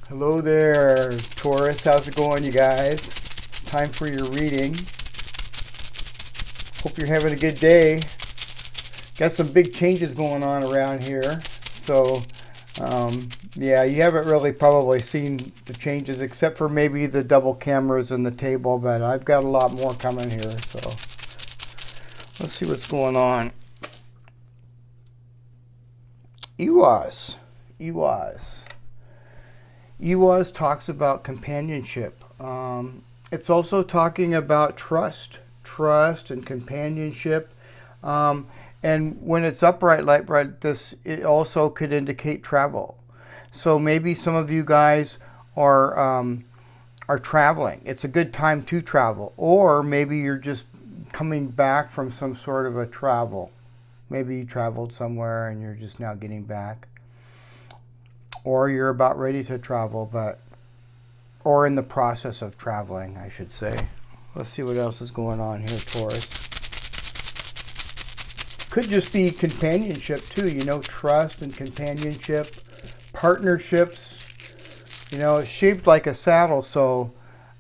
Hello there, Taurus. How's it going, you guys? Time for your reading. Hope you're having a good day. Got some big changes going on around here. So, yeah, you haven't really probably seen the changes except for maybe the double cameras and the table, but I've got a lot more coming here. So, let's see what's going on. EWAS talks about companionship. It's also talking about trust and companionship. And when it's upright like this, it also could indicate travel. So maybe some of you guys are traveling. It's a good time to travel. Or maybe you're just coming back from some sort of a travel. Maybe you traveled somewhere and you're just now getting back. Or you're about ready to travel, or in the process of traveling, I should say. Let's see what else is going on here, Taurus. Could just be companionship too, trust and companionship, partnerships. It's shaped like a saddle, so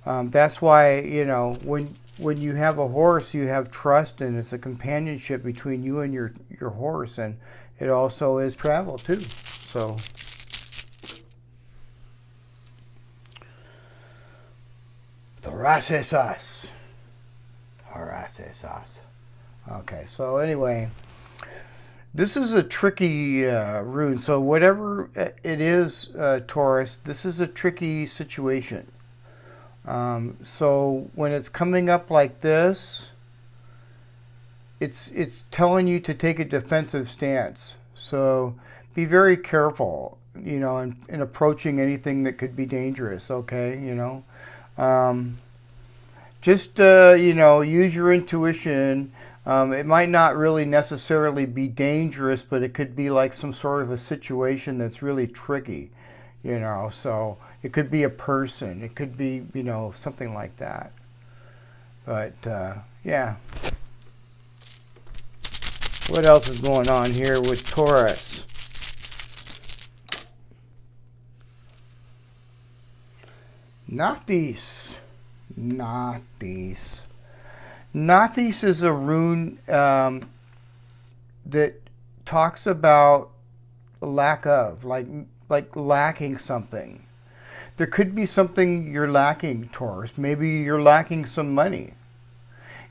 that's why, when you have a horse, you have trust, and it's a companionship between you and your horse, and it also is travel too. So. Taurus. Okay, so anyway, this is a tricky rune. So whatever it is, Taurus, this is a tricky situation. So when it's coming up like this, it's telling you to take a defensive stance. So be very careful, in approaching anything that could be dangerous. Okay, just use your intuition. It might not really necessarily be dangerous, but it could be like some sort of a situation that's really tricky, so it could be a person, it could be, something like that. But yeah, what else is going on here with Taurus? Nathis is a rune that talks about lack of, like lacking something. There could be something you're lacking, Taurus. Maybe you're lacking some money.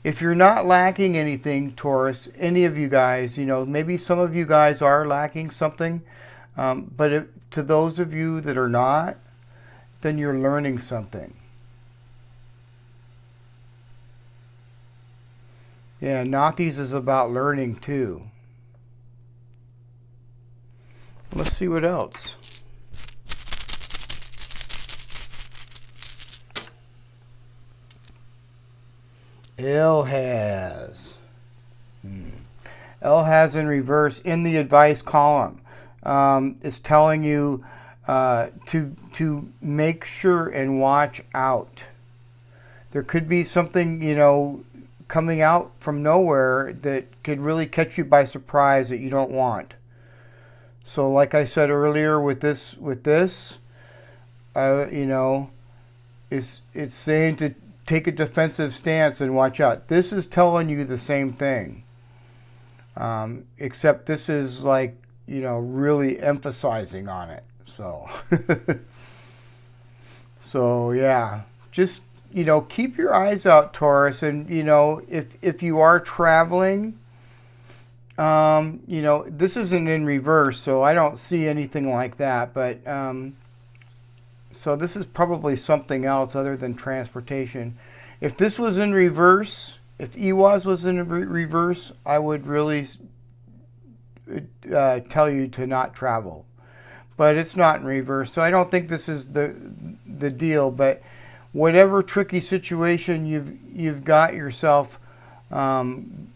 If you're not lacking anything, Taurus, any of you guys, maybe some of you guys are lacking something, but to those of you that are not, then you're learning something. Yeah, Nathis is about learning too. Let's see what else. Elhaz. Elhaz in reverse in the advice column. It's telling you to make sure and watch out. There could be something, coming out from nowhere that could really catch you by surprise that you don't want. So like I said earlier with this, it's saying to take a defensive stance and watch out. This is telling you the same thing. Except this is like, really emphasizing on it. So, so yeah, just, keep your eyes out, Taurus. And, if you are traveling, this isn't in reverse, so I don't see anything like that. But, so this is probably something else other than transportation. If this was in reverse, if EWAS was in reverse, I would really tell you to not travel. But it's not in reverse, so I don't think this is the deal. But whatever tricky situation you've got yourself, in,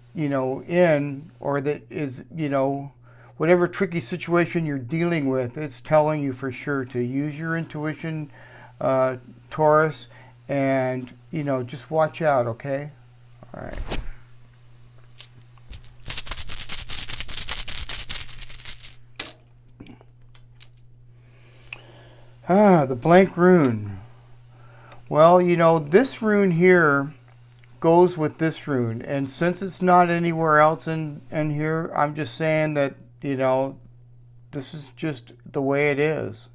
or that is, whatever tricky situation you're dealing with, it's telling you for sure to use your intuition, Taurus, and just watch out. Okay, all right. The blank rune. Well, you know, this rune here goes with this rune, and since it's not anywhere else in here, I'm just saying that, you know, this is just the way it is.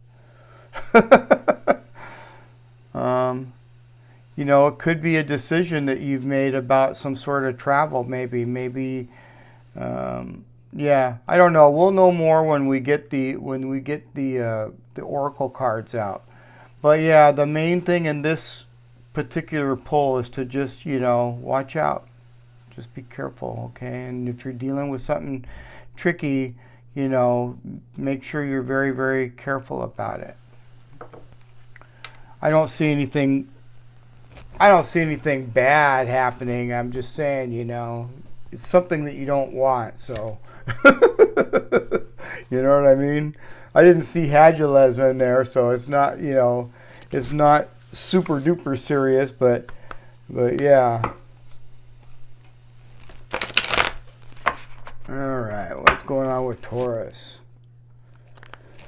You know, it could be a decision that you've made about some sort of travel, maybe, yeah, I don't know. We'll know more when we get the oracle cards out. But yeah, the main thing in this particular pull is to just, you know, watch out. Just be careful, okay? And if you're dealing with something tricky, you know, make sure you're very, very careful about it. I don't see anything bad happening. I'm just saying, you know, it's something that you don't want, so you know what I mean? I didn't see Hadulez in there, so it's not, you know, it's not super duper serious, but yeah. All right, what's going on with Taurus?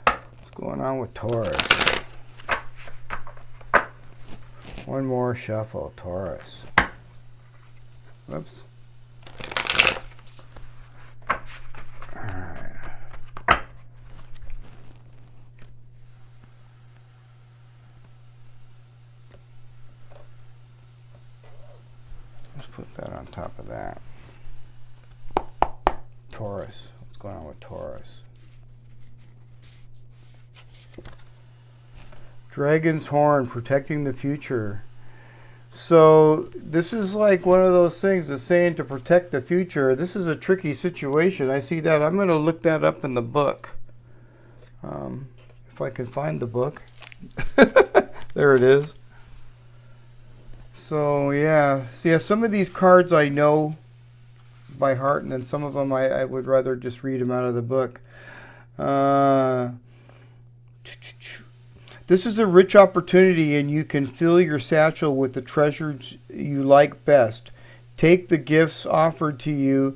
What's going on with Taurus? One more shuffle, Taurus. Whoops. All right. Let's put that on top of that. Taurus. What's going on with Taurus? Dragon's Horn, protecting the future. So this is like one of those things that's saying to protect the future. This is a tricky situation. I see that. I'm going to look that up in the book. If I can find the book. There it is. So yeah. So yeah, some of these cards I know by heart, and then some of them I would rather just read them out of the book. This is a rich opportunity, and you can fill your satchel with the treasures you like best. Take the gifts offered to you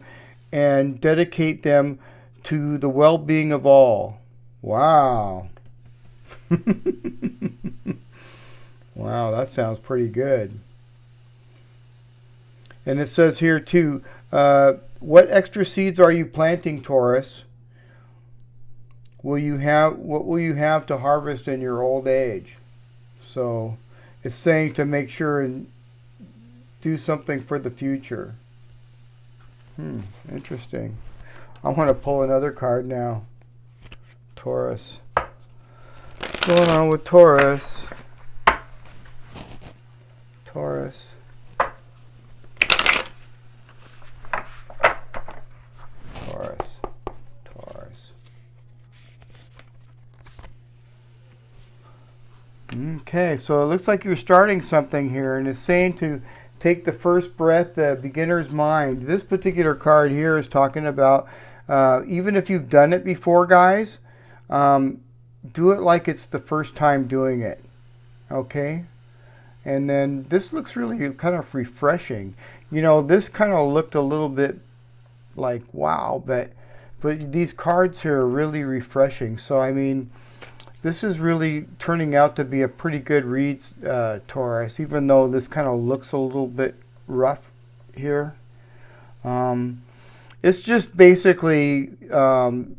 and dedicate them to the well-being of all. Wow. Wow, that sounds pretty good. And it says here too, what extra seeds are you planting, Taurus? What will you have to harvest in your old age? So it's saying to make sure and do something for the future. Interesting. I want to pull another card now. Taurus. What's going on with Taurus? Taurus. Okay, so it looks like you're starting something here, and it's saying to take the first breath, the beginner's mind. This particular card here is talking about, even if you've done it before, guys, do it like it's the first time doing it, okay? And then this looks really kind of refreshing. You know, this kind of looked a little bit like, wow, but these cards here are really refreshing. So, I mean, this is really turning out to be a pretty good read, Taurus, even though this kind of looks a little bit rough here. It's just basically kind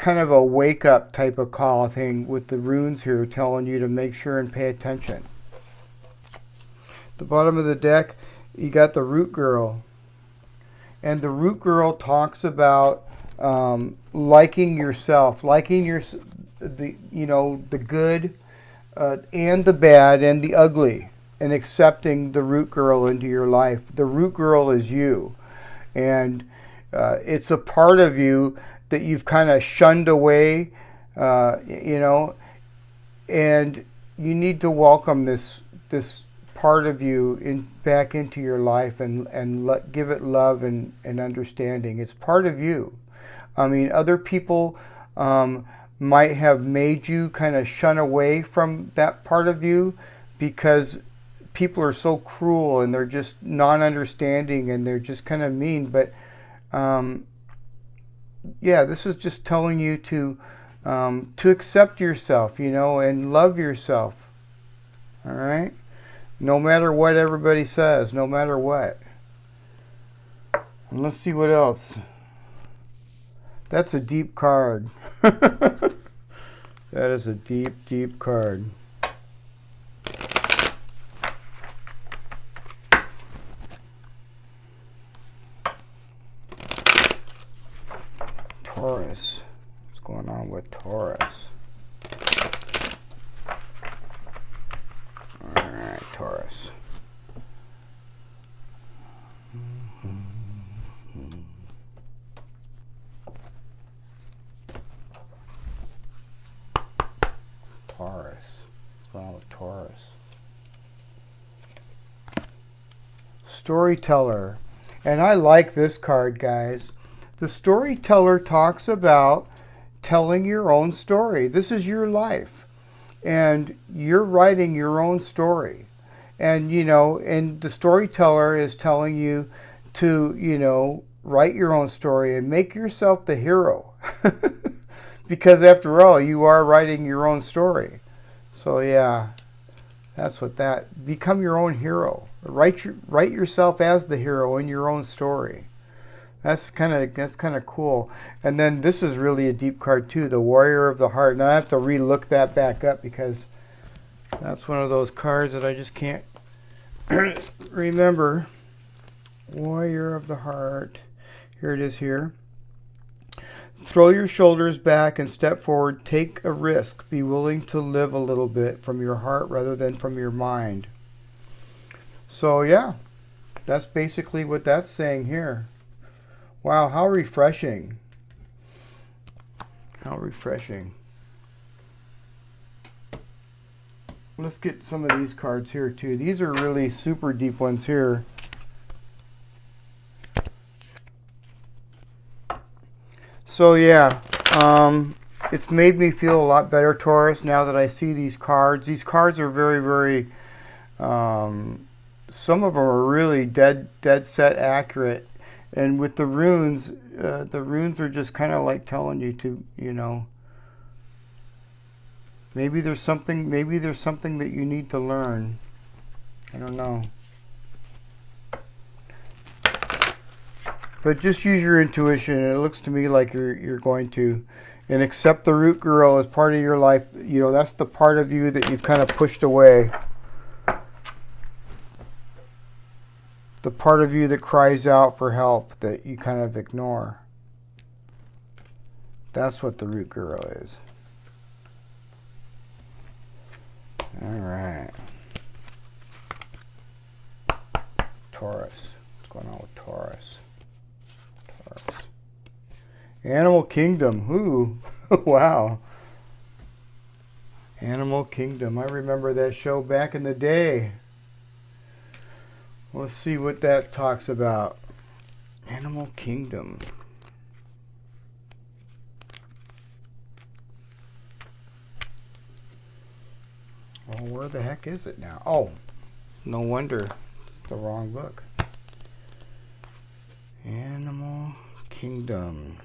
of a wake-up type of call thing with the runes here telling you to make sure and pay attention. The bottom of the deck, you got the Root Girl. And the Root Girl talks about liking yourself, liking the good and the bad and the ugly, and accepting the Root Girl into your life. The Root Girl is you, and it's a part of you that you've kind of shunned away, you know, and you need to welcome this part of you back into your life and give it love and understanding. It's part of you. I mean, other people might have made you kind of shun away from that part of you because people are so cruel and they're just non-understanding and they're just kind of mean. But yeah, this is just telling you to to accept yourself, you know, and love yourself. All right? No matter what everybody says, no matter what. And let's see what else. That's a deep card. That is a deep, deep card. Taurus. What's going on with Taurus? Alright, Taurus. Taurus. What's going on with Taurus? Storyteller. And I like this card, guys. The storyteller talks about telling your own story. This is your life. And you're writing your own story. And, you know, and the storyteller is telling you to, you know, write your own story and make yourself the hero. Because after all, you are writing your own story. So yeah, that's what that, become your own hero. Write yourself as the hero in your own story. That's kind of cool. And then this is really a deep card too, the Warrior of the Heart. Now I have to re-look that back up because that's one of those cards that I just can't remember. Warrior of the Heart. Here it is here. Throw your shoulders back and step forward. Take a risk. Be willing to live a little bit from your heart rather than from your mind. So yeah, that's basically what that's saying here. Wow, how refreshing. How refreshing. Let's get some of these cards here too. These are really super deep ones here. So yeah, it's made me feel a lot better, Taurus, now that I see these cards. These cards are very, very, some of them are really dead set accurate. And with the runes are just kind of like telling you to, you know, maybe there's something that you need to learn. I don't know. But just use your intuition. It looks to me like you're going to, and accept the root girl as part of your life. You know, that's the part of you that you've kind of pushed away. The part of you that cries out for help that you kind of ignore. That's what the root girl is. All right. Taurus. What's going on with Taurus? Animal Kingdom. Ooh, wow. Animal Kingdom. I remember that show back in the day. Let's see what that talks about. Animal Kingdom. Well, where the heck is it now? Oh, no wonder. The wrong book. Animal Kingdom.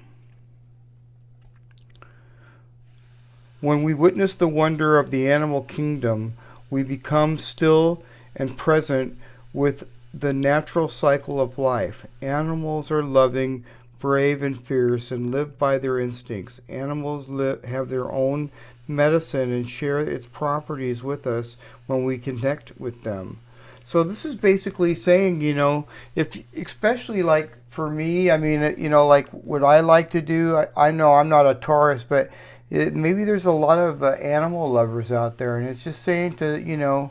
When we witness the wonder of the animal kingdom, we become still and present with the natural cycle of life. Animals are loving, brave, and fierce, and live by their instincts. Animals have their own medicine and share its properties with us when we connect with them. So this is basically saying, you know, if especially like for me, I mean, you know, like what I like to do, I know I'm not a Taurus, but maybe there's a lot of animal lovers out there, and it's just saying to, you know,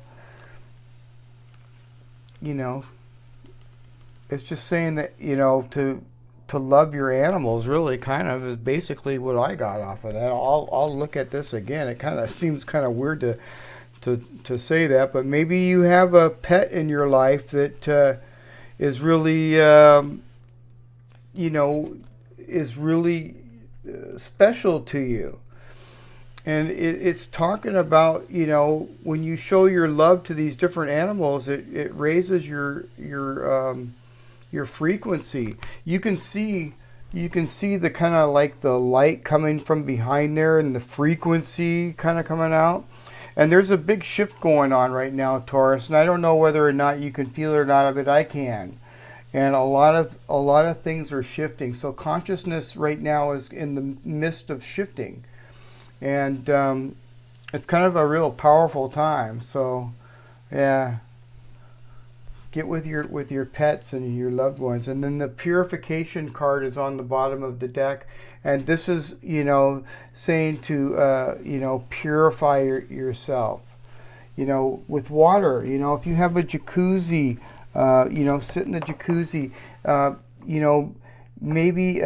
it's just saying that, you know, to love your animals really kind of is basically what I got off of that. I'll look at this again. It kind of seems kind of weird to say that, but maybe you have a pet in your life that is really, you know, is really special to you. And it's talking about, you know, when you show your love to these different animals, it raises your frequency. You can see you can see the kind of like the light coming from behind there and the frequency kind of coming out. And there's a big shift going on right now, Taurus, and I don't know whether or not you can feel it or not, but I can. And a lot of things are shifting. So consciousness right now is in the midst of shifting, and it's kind of a real powerful time. So yeah, get with your pets and your loved ones. And then the purification card is on the bottom of the deck, and this is, you know, saying to you know, purify yourself, you know, with water. You know, if you have a jacuzzi, you know, sit in the jacuzzi, you know, maybe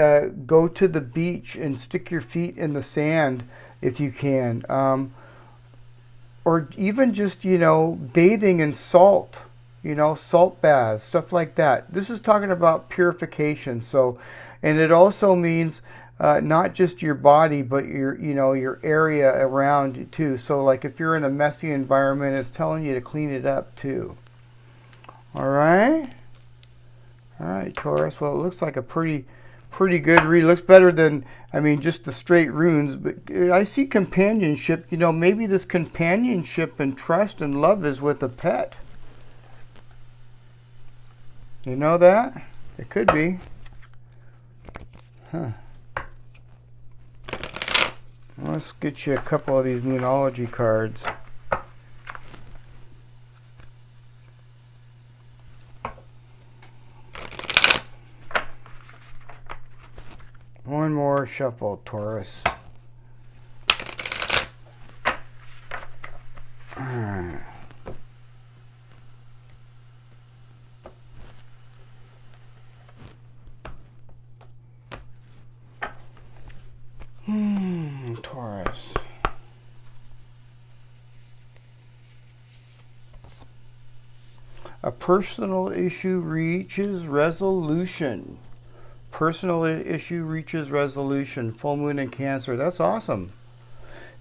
go to the beach and stick your feet in the sand if you can, or even just, you know, bathing in salt, you know, salt baths, stuff like that. This is talking about purification. So, and it also means not just your body, but your, you know, your area around you too. So like if you're in a messy environment, it's telling you to clean it up too. All right, Taurus. Well, it looks like a pretty good read. It looks better than, I mean, just the straight runes. But I see companionship. You know, maybe this companionship and trust and love is with a pet. You know that? It could be. Huh. Let's get you a couple of these Moonology cards. One more shuffle, Taurus. Alright. Taurus. A personal issue reaches resolution. Personal issue reaches resolution. Full moon in Cancer. That's awesome.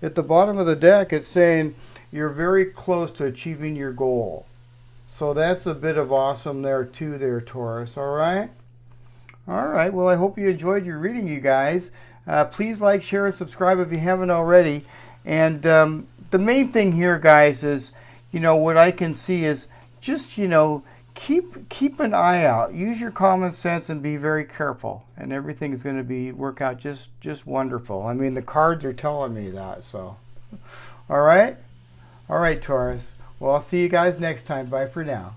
At the bottom of the deck, it's saying you're very close to achieving your goal. So that's a bit of awesome there too, there, Taurus. All right? All right. Well, I hope you enjoyed your reading, you guys. Please like, share, and subscribe if you haven't already. And the main thing here, guys, is, you know, what I can see is just, you know, keep an eye out. Use your common sense and be very careful, and everything is going to work out just wonderful. I mean, the cards are telling me that. So, all right, Taurus. Well, I'll see you guys next time. Bye for now.